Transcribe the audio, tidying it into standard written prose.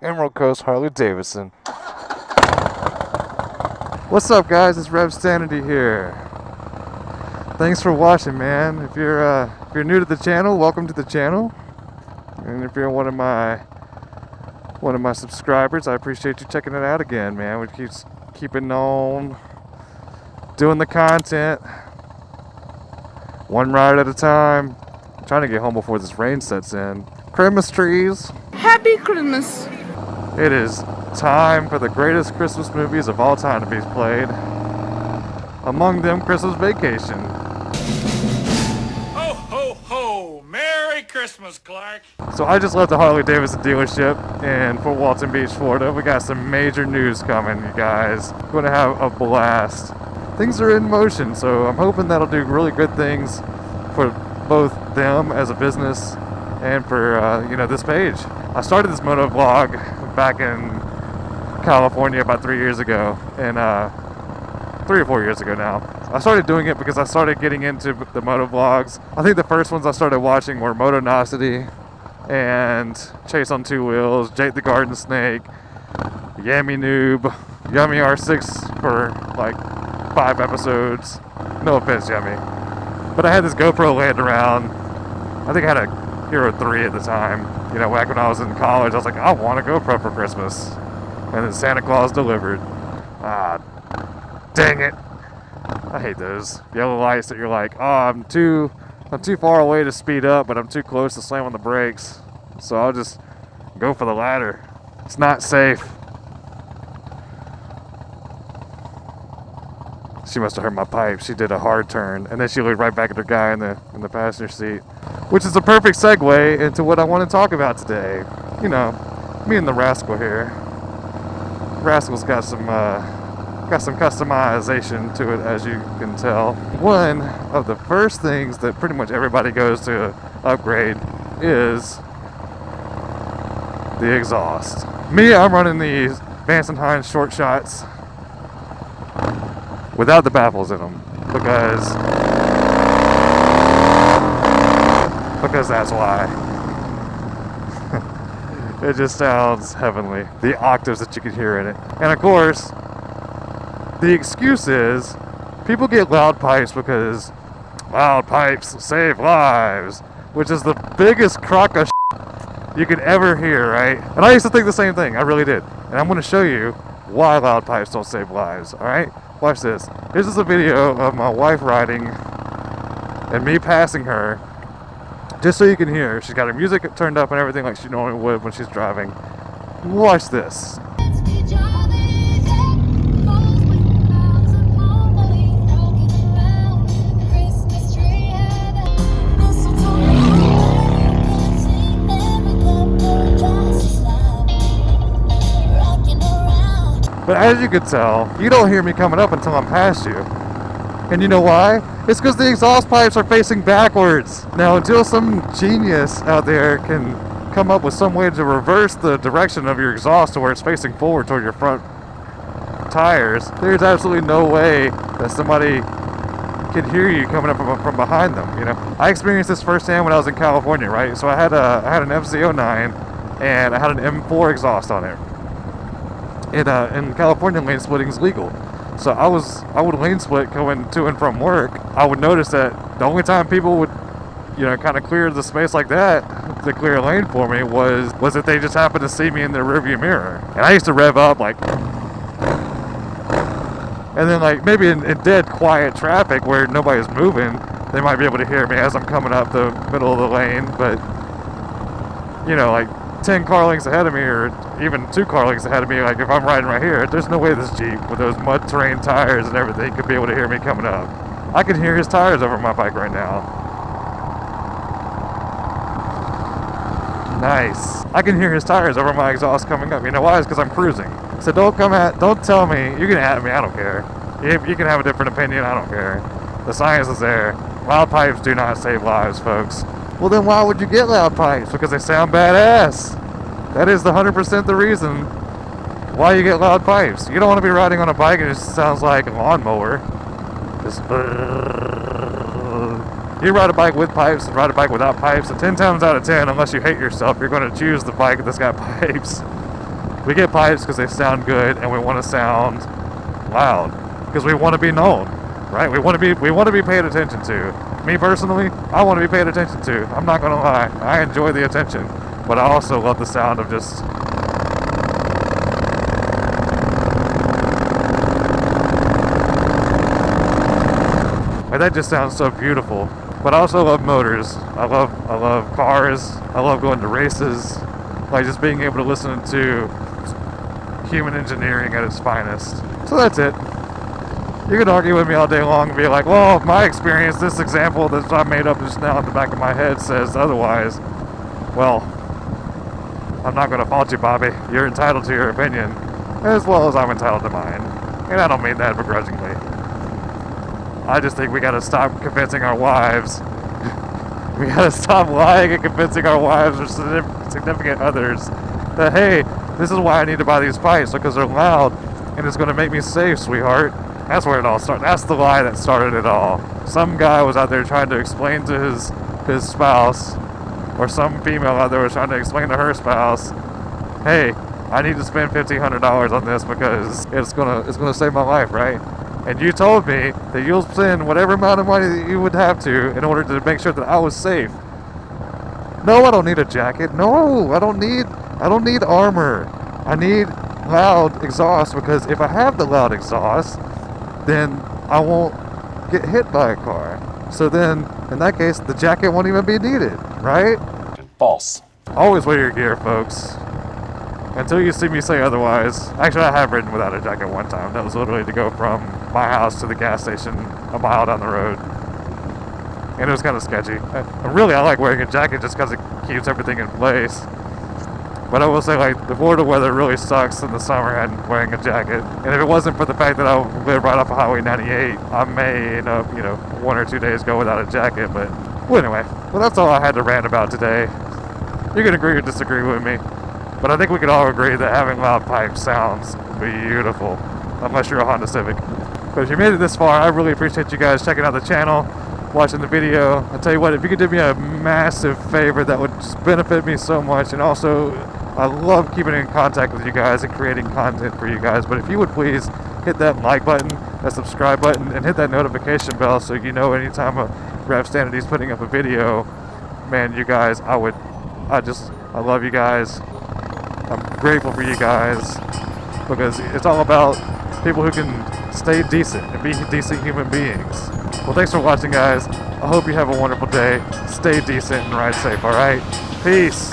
Emerald Coast Harley-Davidson. What's up, guys? It's Vanceandhines here. Thanks for watching, man. If you're new to the channel, welcome to the channel. And if you're one of my subscribers, I appreciate you checking it out again, man. We keeping on doing the content, one ride at a time. I'm trying to get home before this rain sets in. Christmas trees. Happy Christmas. It is time for the greatest Christmas movies of all time to be played. Among them, Christmas Vacation. Ho, ho, ho! Merry Christmas, Clark! So I just left the Harley-Davidson dealership in Fort Walton Beach, Florida. We got some major news coming, you guys. We're going to have a blast. Things are in motion, so I'm hoping that'll do really good things for both them as a business and for, this page. I started this moto vlog back in California about 3 years ago, and 3 or 4 years ago now. I started doing it because I started getting into the moto vlogs. I think the first ones I started watching were Motonosity and Chase on Two Wheels, Jake the Garden Snake, Yummy Noob, Yummy R6 for like 5 episodes. No offense, Yummy. But I had this GoPro laying around. I think I had a Hero 3 at the time. You know, back when I was in college, I was like, I want a GoPro for Christmas. And then Santa Claus delivered. Ah, dang it. I hate those yellow lights that you're like, oh, I'm too far away to speed up, but I'm too close to slam on the brakes. So I'll just go for the ladder. It's not safe. She must have heard my pipe. She did a hard turn, and then she looked right back at her guy in the passenger seat, which is a perfect segue into what I want to talk about today. You know, me and the Rascal here. Rascal's got some customization to it, as you can tell. One of the first things that pretty much everybody goes to upgrade is the exhaust. Me, I'm running these Vanceandhines short shots without the baffles in them because that's why. It just sounds heavenly. The octaves that you can hear in it. And of course, the excuse is people get loud pipes because loud pipes save lives, which is the biggest crock of shit you could ever hear, right? And I used to think the same thing. I really did. And I'm going to show you why loud pipes don't save lives, all right? Watch this. Here's just a video of my wife riding and me passing her, just so you can hear. She's got her music turned up and everything like she normally would when she's driving. Watch this. But as you can tell, you don't hear me coming up until I'm past you. And you know why? It's because the exhaust pipes are facing backwards. Now, until some genius out there can come up with some way to reverse the direction of your exhaust to where it's facing forward toward your front tires, there's absolutely no way that somebody can hear you coming up from behind them. You know, I experienced this firsthand when I was in California, right? So I had an FZ09 and I had an M4 exhaust on it. In California, lane splitting is legal. So I would lane split going to and from work. I would notice that the only time people would, kind of clear the space like that to clear a lane for me was if they just happened to see me in their rearview mirror. And I used to rev up like, and then like maybe in dead quiet traffic where nobody's moving, they might be able to hear me as I'm coming up the middle of the lane. But like 10 car lengths ahead of me, or even 2 car lengths ahead of me, like if I'm riding right here, there's no way this Jeep with those mud terrain tires and everything could be able to hear me coming up. I can hear his tires over my bike right now. Nice. I can hear his tires over my exhaust coming up. You know why? It's because I'm cruising. So don't tell me, you can at me, I don't care. You can have a different opinion, I don't care. The science is there. Loud pipes do not save lives, folks. Well, then why would you get loud pipes? Because they sound badass. That is 100% the reason why you get loud pipes. You don't want to be riding on a bike and it just sounds like a lawnmower. Just you ride a bike with pipes and ride a bike without pipes, and 10 times out of 10, unless you hate yourself, you're going to choose the bike that's got pipes. We get pipes because they sound good, and we want to sound loud because we want to be known, right? We want to be paid attention to. Me personally, I want to be paid attention to. I'm not gonna lie, I enjoy the attention, but I also love the sound of just. Like, that just sounds so beautiful. But I also love motors. I love cars. I love going to races. Like, just being able to listen to human engineering at its finest. So that's it. You can argue with me all day long and be like, well, my experience, this example that I made up just now in the back of my head says otherwise. Well, I'm not going to fault you, Bobby. You're entitled to your opinion, as well as I'm entitled to mine. And I don't mean that begrudgingly. I just think we got to stop convincing our wives. We got to stop lying and convincing our wives or significant others that, hey, this is why I need to buy these pipes, because they're loud and it's going to make me safe, sweetheart. That's where it all started. That's the lie that started it all. Some guy was out there trying to explain to his spouse, or some female out there was trying to explain to her spouse, hey, I need to spend $1,500 on this because it's gonna save my life, right? And you told me that you'll spend whatever amount of money that you would have to in order to make sure that I was safe. No, I don't need a jacket. No, I don't need armor. I need loud exhaust, because if I have the loud exhaust, then I won't get hit by a car. So then, in that case, the jacket won't even be needed, right? False. Always wear your gear, folks. Until you see me say otherwise. Actually, I have ridden without a jacket one time. That was literally to go from my house to the gas station a mile down the road. And it was kind of sketchy. I like wearing a jacket just because it keeps everything in place. But I will say, like, the Florida weather really sucks in the summer and wearing a jacket. And if it wasn't for the fact that I live right off of Highway 98, I may end up, 1 or 2 days go without a jacket. But well, anyway, that's all I had to rant about today. You can agree or disagree with me, but I think we can all agree that having loud pipes sounds beautiful, unless you're a Honda Civic. But if you made it this far, I really appreciate you guys checking out the channel, watching the video. I'll tell you what, if you could do me a massive favor, that would just benefit me so much. And also, I love keeping in contact with you guys and creating content for you guys. But if you would please hit that like button, that subscribe button, and hit that notification bell so you know anytime a Vanceandhines putting up a video. Man, you guys, I love you guys. I'm grateful for you guys, because it's all about people who can stay decent and be decent human beings. Well, thanks for watching, guys. I hope you have a wonderful day. Stay decent and ride safe, alright? Peace.